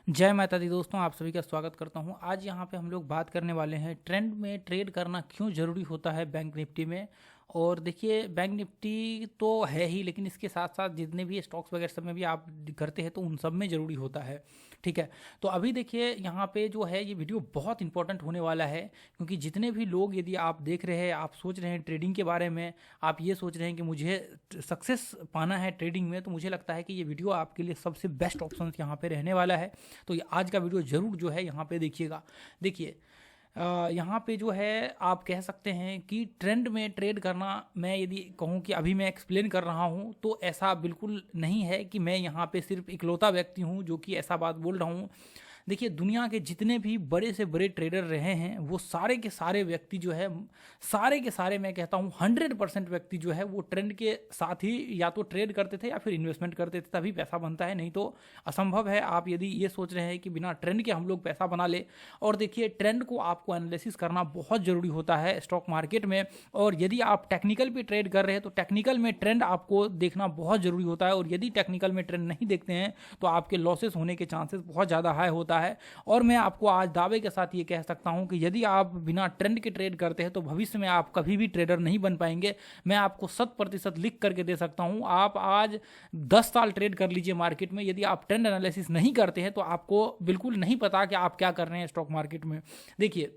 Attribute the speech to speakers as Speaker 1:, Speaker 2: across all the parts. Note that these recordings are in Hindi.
Speaker 1: जय माता दी दोस्तों, आप सभी का स्वागत करता हूं। आज यहां पे हम लोग बात करने वाले हैं ट्रेंड में ट्रेड करना क्यों ज़रूरी होता है बैंक निफ्टी में। और देखिए, बैंक निफ्टी तो है ही, लेकिन इसके साथ साथ जितने भी स्टॉक्स वगैरह सब में भी आप करते हैं तो उन सब में ज़रूरी होता है। ठीक है, तो अभी देखिए यहाँ पे जो है ये वीडियो बहुत इंपॉर्टेंट होने वाला है, क्योंकि जितने भी लोग, यदि आप देख रहे हैं, आप सोच रहे हैं ट्रेडिंग के बारे में, आप ये सोच रहे हैं कि मुझे सक्सेस पाना है ट्रेडिंग में, तो मुझे लगता है कि ये वीडियो आपके लिए सबसे बेस्ट ऑप्शन यहाँ पे रहने वाला है। तो ये आज का वीडियो ज़रूर जो है यहाँ पे देखिएगा। देखिए, यहाँ पे जो है आप कह सकते हैं कि ट्रेंड में ट्रेड करना, मैं यदि कहूँ कि अभी मैं एक्सप्लेन कर रहा हूँ तो ऐसा बिल्कुल नहीं है कि मैं यहाँ पे सिर्फ इकलौता व्यक्ति हूँ जो कि ऐसा बात बोल रहा हूँ। देखिए, दुनिया के जितने भी बड़े से बड़े ट्रेडर रहे हैं वो सारे के सारे व्यक्ति जो है, सारे के सारे मैं कहता हूँ 100% व्यक्ति जो है वो ट्रेंड के साथ ही या तो ट्रेड करते थे या फिर इन्वेस्टमेंट करते थे, तभी पैसा बनता है, नहीं तो असंभव है। आप यदि ये सोच रहे हैं कि बिना ट्रेंड के हम लोग पैसा बना ले, और देखिए ट्रेंड को आपको एनालिसिस करना बहुत ज़रूरी होता है स्टॉक मार्केट में। और यदि आप टेक्निकल पे ट्रेड कर रहे हैं तो टेक्निकल में ट्रेंड आपको देखना बहुत ज़रूरी होता है, और यदि टेक्निकल में ट्रेंड नहीं देखते हैं तो आपके लॉसेस होने के चांसेस बहुत ज़्यादा हाई होता है। और मैं आपको आज दावे के साथ ये कह सकता हूं कि यदि आप बिना ट्रेंड के ट्रेड करते हैं तो भविष्य में आप कभी भी ट्रेडर नहीं बन पाएंगे। मैं आपको 100% लिख करके दे सकता हूं। आप आज 10 साल ट्रेड कर लीजिए मार्केट में, यदि आप ट्रेंड एनालिसिस नहीं करते हैं तो आपको बिल्कुल नहीं पता कि आप क्या कर रहे हैं स्टॉक मार्केट में। देखिए,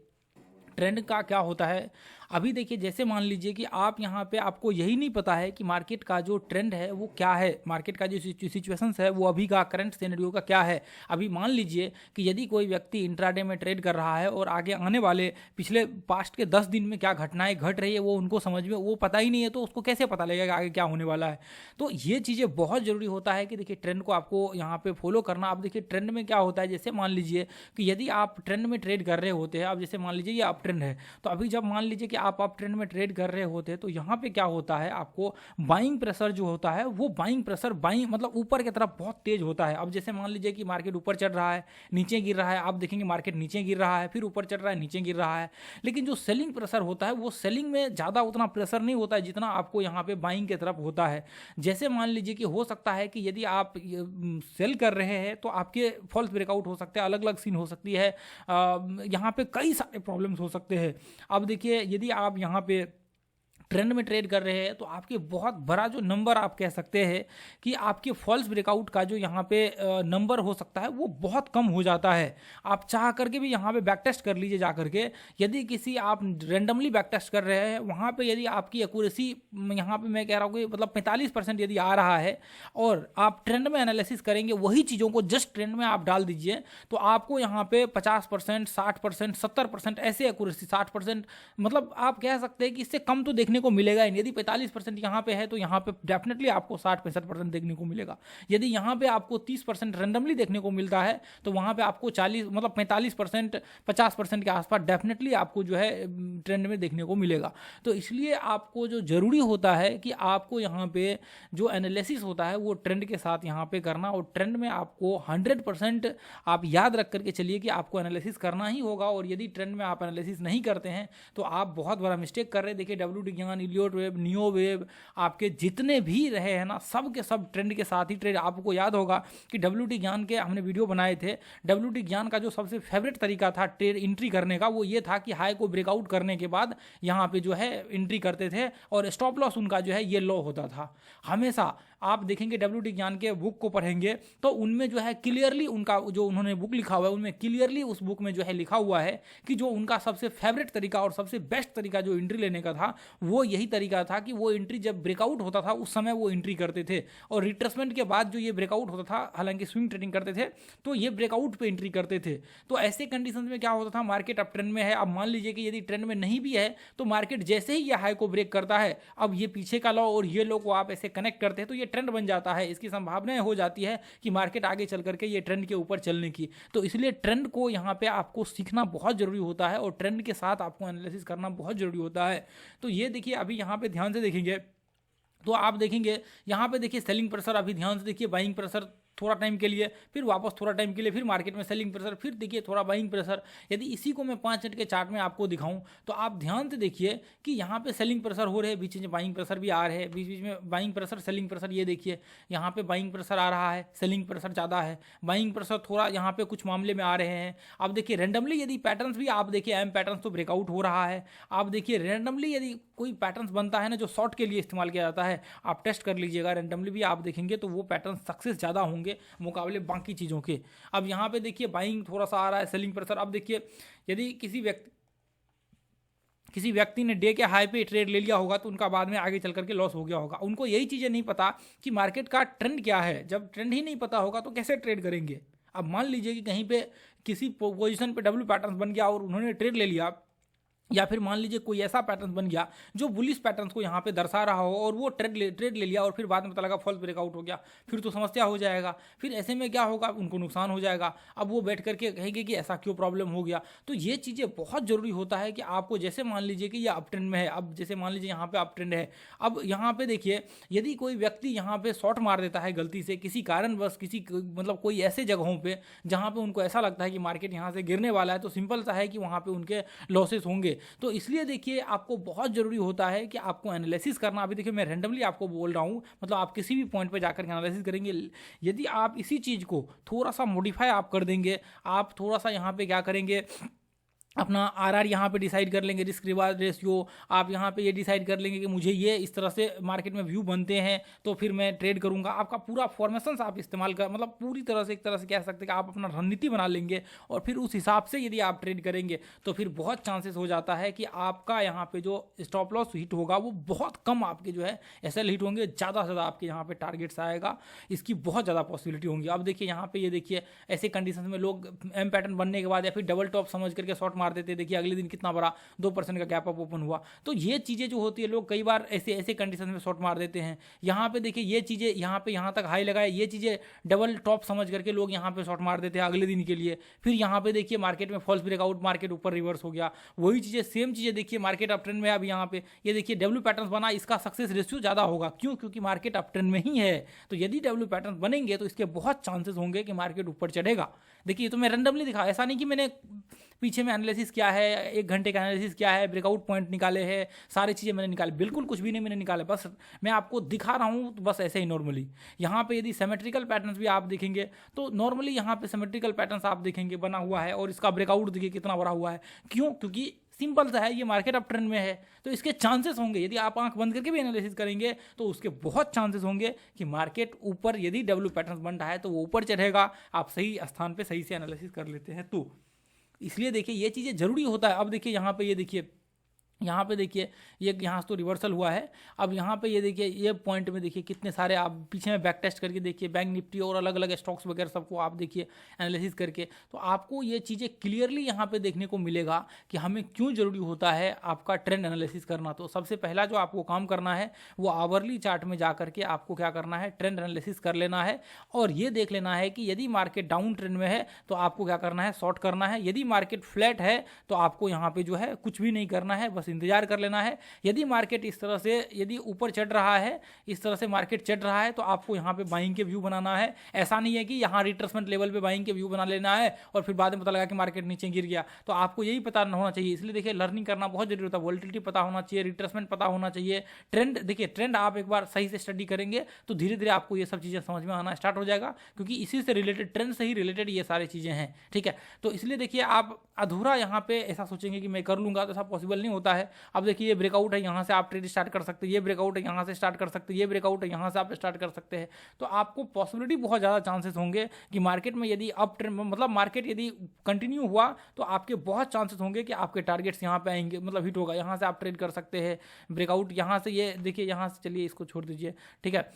Speaker 1: ट्रेंड का क्या होता है, अभी देखिए, जैसे मान लीजिए कि आप यहाँ पे, आपको यही नहीं पता है कि मार्केट का जो ट्रेंड है वो क्या है, मार्केट का जो सिचुएशंस है वो अभी का करंट सिनेरियो का क्या है। अभी मान लीजिए कि यदि कोई व्यक्ति इंट्राडे में ट्रेड कर रहा है और आगे आने वाले पिछले पास्ट के 10 दिन में क्या घटनाएं घट रही है वो उनको समझ में वो पता ही नहीं है, तो उसको कैसे पता लगेगा कि आगे क्या होने वाला है। तो ये चीज़ें बहुत ज़रूरी होता है कि देखिए ट्रेंड को आपको यहाँ पे फॉलो करना। अब देखिए ट्रेंड में क्या होता है, जैसे मान लीजिए कि यदि आप ट्रेंड में ट्रेड कर रहे होते हैं, अब जैसे मान लीजिए ये अप ट्रेंड है, तो अभी जब मान लीजिए कि आप अप ट्रेंड में ट्रेड कर रहे होते हैं तो यहाँ पे क्या होता है, आपको बाइंग प्रेशर जो होता है वो बाइंग प्रेशर बाइंग मतलब ऊपर की तरफ बहुत तेज होता है। अब जैसे मान लीजिए कि मार्केट ऊपर चढ़ रहा है, नीचे गिर रहा है, आप देखेंगे मार्केट नीचे गिर रहा है, फिर ऊपर चढ़ रहा है, नीचे गिर रहा है। लेकिन जो सेलिंग प्रेशर होता है वो सेलिंग में ज़्यादा उतना प्रेशर नहीं होता है जितना आपको यहाँ पे बाइंग की तरफ होता है। जैसे मान लीजिए कि हो सकता है कि यदि आप सेल कर रहे हैं तो आपके फॉल्स ब्रेकआउट हो सकते हैं, अलग अलग सीन हो सकती है, यहाँ पे कई सारे प्रॉब्लम्स हो सकते हैं। अब देखिए, यदि आप यहाँ पे ट्रेंड में ट्रेड कर रहे हैं तो आपके बहुत बड़ा जो नंबर, आप कह सकते हैं कि आपके फॉल्स ब्रेकआउट का जो यहाँ पे नंबर हो सकता है वो बहुत कम हो जाता है। आप चाह करके भी यहाँ पे बैक टेस्ट कर लीजिए जा करके, यदि किसी आप रेंडमली बैक टेस्ट कर रहे हैं वहाँ पे यदि आपकी एक्यूरेसी यहाँ पे मैं कह रहा हूँ कि मतलब 45% यदि आ रहा है, और आप ट्रेंड में एनालिसिस करेंगे वही चीज़ों को जस्ट ट्रेंड में आप डाल दीजिए, तो आपको यहाँ पे 50%, 60%, 70% ऐसे एक्यूरेसी, 60% मतलब आप कह सकते हैं कि इससे कम तो देखने को मिलेगा ही नहीं। यदि 45% यहाँ पे है तो यहाँ पे डेफिनेटली आपको 60-65% देखने को मिलेगा। यदि यहाँ पे आपको 30% रेंडमली देखने को मिलता है तो वहाँ पे आपको 40 मतलब 45%, 50% के आसपास डेफिनेटली आपको जो है ट्रेंड में देखने को मिलेगा। तो इसलिए आपको जो ज़रूरी होता है कि आपको यहाँ पे जो एनालिसिस होता है वो ट्रेंड के साथ यहाँ पे करना, और ट्रेंड में आपको 100% आप याद रख करके चलिए कि आपको एनालिसिस करना ही होगा। और यदि ट्रेंड में आप एनालिसिस नहीं करते हैं तो आप बहुत बड़ा मिस्टेक कर रहे हैं। देखिए, WT ज्ञान, इलियट वेब, नियो वेब, आपके जितने भी रहे हैं ना, सब के सब ट्रेंड के साथ ही ट्रेड। आपको याद होगा कि WT ज्ञान के हमने वीडियो बनाए थे। WT ज्ञान का जो सबसे फेवरेट तरीका था ट्रेड एंट्री करने का वो ये था कि हाई को ब्रेकआउट करने के बाद यहाँ पे जो है एंट्री करते थे, और स्टॉप लॉस उनका जो है ये लो होता था हमेशा। आप देखेंगे WT ज्ञान के बुक को पढ़ेंगे तो उनमें जो है क्लियरली, उनका जो उन्होंने बुक लिखा हुआ है उनमें क्लियरली उस बुक में जो है लिखा हुआ है कि जो उनका सबसे फेवरेट तरीका और सबसे बेस्ट तरीका जो एंट्री लेने का था वो यही तरीका था कि वो एंट्री जब ब्रेकआउट होता था उस समय वो एंट्री करते थे, और रिट्रेसमेंट के बाद जो ये ब्रेकआउट होता था, हालांकि स्विंग ट्रेडिंग करते थे तो ये ब्रेकआउट पे एंट्री करते थे। तो ऐसे कंडीशन में क्या होता था, मार्केट अब ट्रेंड में है, अब मान लीजिए कि यदि ट्रेंड में नहीं भी है तो मार्केट जैसे ही ये हाई को ब्रेक करता है, अब ये पीछे का लो और ये लो को आप ऐसे कनेक्ट करते हैं तो ये ट्रेंड बन जाता है। इसकी संभावनाएं हो जाती है कि मार्केट आगे चल करके ये ट्रेंड के ऊपर चलने की। तो इसलिए ट्रेंड को यहाँ पे आपको सीखना बहुत जरूरी होता है, और ट्रेंड के साथ आपको एनालिसिस करना बहुत जरूरी होता है। तो ये देखिए, अभी यहाँ पे ध्यान से देखेंगे तो आप देखेंगे यहाँ पे देखिए सेलिंग प्रेशर, अभी ध्यान से देखिए बाइंग प्रेशर थोड़ा टाइम के लिए, फिर वापस थोड़ा टाइम के लिए, फिर मार्केट में सेलिंग प्रेशर, फिर देखिए थोड़ा बाइंग प्रेशर। यदि इसी को मैं 5 मिनट के चार्ट में आपको दिखाऊं तो आप ध्यान से देखिए कि यहाँ पे सेलिंग प्रेशर हो रहे हैं, बीच में बाइंग प्रेशर भी आ रहे हैं, बीच बीच में बाइंग प्रेशर सेलिंग प्रेशर। ये देखिए यहाँ पे बाइंग प्रेशर आ रहा है, सेलिंग प्रेशर ज़्यादा है, बाइंग प्रेशर थोड़ा यहाँ पे कुछ मामले में आ रहे हैं। अब देखिए रैंडमली यदि पैटर्न्स भी आप देखिए, एम पैटर्न्स तो ब्रेकआउट हो रहा है। आप देखिए रैंडमली यदि कोई पैटर्न्स बनता है ना जो शॉर्ट के लिए इस्तेमाल किया जाता है, आप टेस्ट कर लीजिएगा, रैंडमली भी आप देखेंगे तो वो पैटर्न सक्सेस ज़्यादा होंगे मुकाबले बाकी चीज़ों के। अब यहाँ पे देखिए बाइंग थोड़ा सा आ रहा है, सेलिंग प्रेशर। अब देखिए यदि किसी व्यक्ति ने डे के हाई पे ट्रेड ले लिया होगा तो उनका बाद में आगे चल करके लॉस हो गया होगा। उनको यही चीज़ें नहीं पता कि मार्केट का ट्रेंड क्या है। जब ट्रेंड ही नहीं पता होगा तो कैसे ट्रेड करेंगे। अब मान लीजिए कि कहीं पे किसी पोजीशन पे डब्ल्यू पैटर्न बन गया और उन्होंने ट्रेड ले लिया, या फिर मान लीजिए कोई ऐसा पैटर्न बन गया जो बुलिश पैटर्न्स को यहाँ पे दर्शा रहा हो और वो ट्रेड ले लिया और फिर बाद में पता लगा फॉल्स ब्रेकआउट हो गया, फिर तो समस्या हो जाएगा। फिर ऐसे में क्या होगा, उनको नुकसान हो जाएगा। अब वो बैठ करके कहेंगे कि ऐसा क्यों प्रॉब्लम हो गया। तो ये चीज़ें बहुत ज़रूरी होता है कि आपको, जैसे मान लीजिए कि ये अप ट्रेंड में है, अब जैसे मान लीजिए यहाँ पे अप ट्रेंड है, अब यहाँ पे देखिए यदि कोई व्यक्ति यहाँ पे शॉर्ट मार देता है गलती से किसी कारणवश, किसी मतलब कोई ऐसे जगहों पे जहाँ पे उनको ऐसा लगता है कि मार्केट यहाँ से गिरने वाला है, तो सिंपल सा है कि वहाँ पे उनके लॉसेस होंगे। तो इसलिए देखिए आपको बहुत जरूरी होता है कि आपको एनालिसिस करना। अभी देखिए मैं रैंडमली आपको बोल रहा हूँ, मतलब आप किसी भी पॉइंट पे जाकर एनालिसिस करेंगे। यदि आप इसी चीज़ को थोड़ा सा मॉडिफाई आप कर देंगे, आप थोड़ा सा यहाँ पे क्या करेंगे, अपना आरआर यहाँ पे डिसाइड कर लेंगे, रिस्क रिवार्ड रेशियो। आप यहाँ पे ये डिसाइड कर लेंगे कि मुझे ये इस तरह से मार्केट में व्यू बनते हैं तो फिर मैं ट्रेड करूँगा। आपका पूरा फॉर्मेशंस आप इस्तेमाल कर, मतलब पूरी तरह से एक तरह से कह सकते हैं कि आप अपना रणनीति बना लेंगे और फिर उस हिसाब से यदि आप ट्रेड करेंगे तो फिर बहुत चांसेस हो जाता है कि आपका यहाँ पे जो स्टॉप लॉस हिट होगा वो बहुत कम आपके जो है एसएल हिट होंगे, ज़्यादा से ज़्यादा आपके यहाँ पे टारगेट्स आएगा। इसकी बहुत ज़्यादा पॉसिबिलिटी होंगी। अब देखिए यहाँ पे ये देखिए ऐसे कंडीशन में लोग एम पैटर्न बनने के बाद या फिर डबल टॉप समझ करके शॉर्ट मार देते। देखिए अगले दिन कितना बड़ा 2% का गैप अप ओपन हुआ। तो ये चीज़ें जो होती है, लोग कई बार ऐसे कंडीशन में शॉर्ट मार देते हैं। यहाँ पे देखिए ये चीज़ें यहाँ तक हाई लगाए, ये चीज़ें डबल टॉप समझ करके लोग यहाँ पे शॉर्ट मार देते हैं अगले दिन के लिए। फिर यहाँ पे देखिए मार्केट में फॉल्स ब्रेकआउट, मार्केट ऊपर रिवर्स हो गया। वही चीज़ें सेम चीज़ें देखिए मार्केट अप ट्रेंड में। अब यहाँ पे ये देखिए डब्ल्यू पैटर्न बना, इसका सक्सेस रेशियो ज़्यादा होगा। क्यों? क्योंकि मार्केट अप ट्रेंड में ही है। तो यदि डब्ल्यू पैटर्न बनेंगे तो इसके बहुत चांसेस होंगे कि मार्केट ऊपर चढ़ेगा। देखिए तो मैं रैंडमली दिखा, ऐसा नहीं कि मैंने पीछे में एनालिसिस किया है, 1 घंटे का एनालिसिस किया है, ब्रेकआउट पॉइंट निकाले हैं, सारी चीज़ें मैंने निकाली, बिल्कुल कुछ भी नहीं मैंने निकाला, बस मैं आपको दिखा रहा हूँ। तो बस ऐसे ही नॉर्मली यहाँ पे यदि सिमेट्रिकल पैटर्न्स भी आप देखेंगे तो नॉर्मली यहाँ पे सिमेट्रिकल पैटर्न्स आप देखेंगे बना हुआ है और इसका ब्रेकआउट देखिए कितना बड़ा हुआ है। क्यों? क्योंकि सिंपल सा है, ये मार्केट अप ट्रेंड में है तो इसके चांसेस होंगे। यदि आप आंख बंद करके भी एनालिसिस करेंगे तो उसके बहुत चांसेस होंगे कि मार्केट ऊपर, यदि डब्ल्यू पैटर्न बन रहा है तो वो ऊपर चढ़ेगा। आप सही स्थान पे सही से एनालिसिस कर लेते हैं तो इसलिए देखिए ये चीज़ें जरूरी होता है। अब देखिए यहाँ पे ये देखिए, यहाँ पे देखिए ये यहाँ से तो रिवर्सल हुआ है। अब यहाँ पे ये देखिए ये पॉइंट में देखिए कितने सारे, आप पीछे में बैक टेस्ट करके देखिए बैंक निफ्टी और अलग अलग स्टॉक्स वगैरह सबको आप देखिए एनालिसिस करके, तो आपको ये चीज़ें क्लियरली यहाँ पे देखने को मिलेगा कि हमें क्यों ज़रूरी होता है आपका ट्रेंड एनालिसिस करना। तो सबसे पहला जो आपको काम करना है वो आवरली चार्ट में जा करके आपको क्या करना है, ट्रेंड एनालिसिस कर लेना है और ये देख लेना है कि यदि मार्केट डाउन ट्रेंड में है तो आपको क्या करना है, शॉर्ट करना है। यदि मार्केट फ्लैट है तो आपको यहाँ पे जो है कुछ भी नहीं करना है, बस इंतजार कर लेना है। यदि मार्केट इस तरह से, यदि ऊपर चढ़ रहा है, इस तरह से मार्केट चढ़ रहा है तो आपको यहाँ पे बाइंग के व्यू बनाना है। ऐसा नहीं है कि यहाँ रिट्रेसमेंट लेवल पे बाइंग के व्यू बना लेना है और फिर बाद में पता लगा कि मार्केट नीचे गिर गया। तो आपको यही पता होना चाहिए। इसलिए देखिए लर्निंग करना बहुत जरूरी होता है। वोलेटिलिटी पता होना चाहिए, रिट्रेसमेंट पता होना चाहिए, ट्रेंड देखिए, ट्रेंड आप एक बार सही से स्टडी करेंगे तो धीरे धीरे आपको ये सब चीज़ें समझ में आना स्टार्ट हो जाएगा, क्योंकि इसी से रिलेटेड, ट्रेंड से ही रिलेटेड ये सारी चीज़ें हैं। ठीक है, तो इसलिए देखिए आप अधूरा यहाँ पे ऐसा सोचेंगे कि मैं कर लूँगा तो ऐसा पॉसिबल नहीं होता है। अब देखिए ये ब्रेकआउट है, यहाँ से आप ट्रेड स्टार्ट कर सकते हैं, ये ब्रेकआउट है यहाँ से स्टार्ट कर सकते हैं, ये ब्रेकआउट है यहाँ से आप स्टार्ट कर सकते हैं। तो आपको पॉसिबिलिटी बहुत ज़्यादा चांसेस होंगे कि मार्केट में यदि अप ट्रेंड, मतलब मार्केट यदि कंटिन्यू हुआ तो आपके बहुत चांसेस होंगे कि आपके टारगेट्स यहाँ पे आएंगे, मतलब हिट होगा। यहाँ से आप ट्रेड कर सकते हैं, ब्रेकआउट यहाँ से, ये देखिए यहाँ से, चलिए इसको छोड़ दीजिए। ठीक है,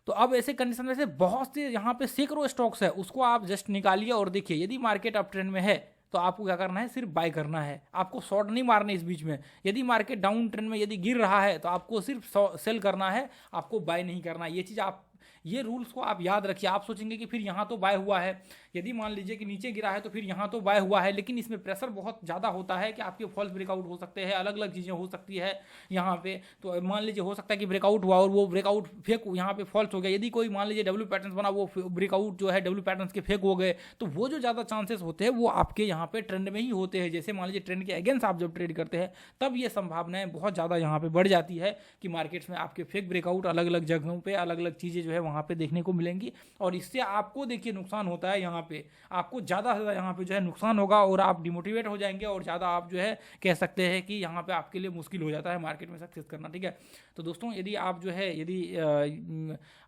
Speaker 1: तो अब ऐसे कंडीशन में से बहुत से यहाँ पे सैकड़ों स्टॉक्स है, उसको आप जस्ट निकालिए और देखिए यदि मार्केट अप ट्रेंड में है तो आपको क्या करना है, सिर्फ बाय करना है, आपको शॉर्ट नहीं मारना इस बीच में। यदि मार्केट डाउन ट्रेंड में यदि गिर रहा है तो आपको सिर्फ सेल करना है, आपको बाय नहीं करना है। ये चीज़ आप, ये रूल्स को आप याद रखिए। आप सोचेंगे कि फिर यहाँ तो बाय हुआ है, यदि मान लीजिए कि नीचे गिरा है तो फिर यहाँ तो बाय हुआ है, लेकिन इसमें प्रेशर बहुत ज़्यादा होता है कि आपके फॉल्स ब्रेकआउट हो सकते हैं, अलग अलग चीज़ें हो सकती है यहाँ पे। तो मान लीजिए हो सकता है कि ब्रेकआउट हुआ और वो ब्रेकआउट फेक यहाँ पे फॉल्स हो गया। यदि कोई मान लीजिए डब्ल्यू पैटर्न बना, वो ब्रेकआउट जो है डब्ल्यू पैटर्न के फेक हो गए, तो वो जो ज़्यादा चांसेस होते हैं वो आपके यहाँ पे ट्रेंड में ही होते हैं। जैसे मान लीजिए ट्रेंड के अगेंस्ट आप जब ट्रेड करते हैं तब ये संभावनाएं बहुत ज़्यादा यहाँ पे बढ़ जाती है कि मार्केट्स में आपके फेक ब्रेकआउट अलग अलग जगहों पे अलग अलग चीज़ें जो है वहाँ पे देखने को मिलेंगी। और इससे आपको देखिए नुकसान होता है, यहाँ पे आपको ज़्यादा से ज़्यादा यहाँ पे जो है नुकसान होगा और आप डिमोटिवेट हो जाएंगे और ज़्यादा आप जो है कह सकते हैं कि यहाँ पे आपके लिए मुश्किल हो जाता है मार्केट में सक्सेस करना। ठीक है, तो दोस्तों यदि आप जो है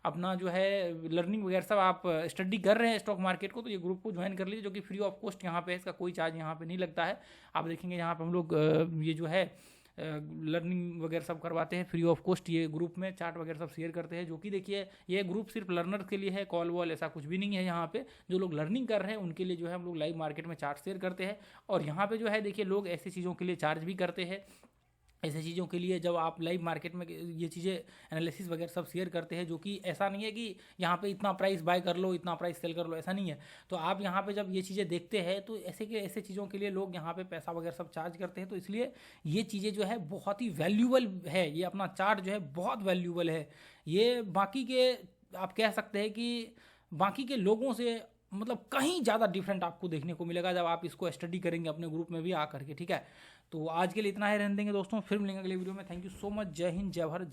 Speaker 1: अपना जो है लर्निंग वगैरह सब आप स्टडी कर रहे हैं स्टॉक मार्केट को, तो ये ग्रुप को ज्वाइन कर लीजिए, जो कि फ्री ऑफ कॉस्ट यहाँ पे है, इसका कोई चार्ज यहाँ पे नहीं लगता है। आप देखेंगे यहाँ पे हम लोग ये जो है लर्निंग वगैरह सब करवाते हैं फ्री ऑफ कॉस्ट। ये ग्रुप में चार्ट वगैरह सब शेयर करते हैं, जो कि देखिए ये ग्रुप सिर्फ लर्नर के लिए है, कॉल वॉल ऐसा कुछ भी नहीं है। यहाँ पे जो लोग लर्निंग कर रहे हैं उनके लिए जो है हम लोग लाइव मार्केट में चार्ट शेयर करते हैं। और यहाँ पे जो है देखिए लोग ऐसी चीज़ों के लिए चार्ज भी करते हैं। ऐसे चीज़ों के लिए जब आप लाइव मार्केट में ये चीज़ें एनालिसिस वगैरह सब शेयर करते हैं, जो कि ऐसा नहीं है कि यहाँ पे इतना प्राइस बाय कर लो इतना प्राइस सेल कर लो, ऐसा नहीं है। तो आप यहाँ पे जब ये चीज़ें देखते हैं तो ऐसे चीज़ों के लिए लोग यहाँ पे पैसा वगैरह सब चार्ज करते हैं। तो इसलिए ये चीज़ें जो है बहुत ही वैल्यूबल है, ये अपना चार्ट जो है बहुत वैल्यूबल है। ये बाकी के आप कह सकते हैं कि बाकी के लोगों से मतलब कहीं ज़्यादा डिफरेंट आपको देखने को मिलेगा जब आप इसको स्टडी करेंगे अपने ग्रुप में भी आकर के। ठीक है, तो आज के लिए इतना ही रहने देंगे दोस्तों, फिर मिलेंगे अगले वीडियो में। थैंक यू सो मच, जय हिंद, जय भारत।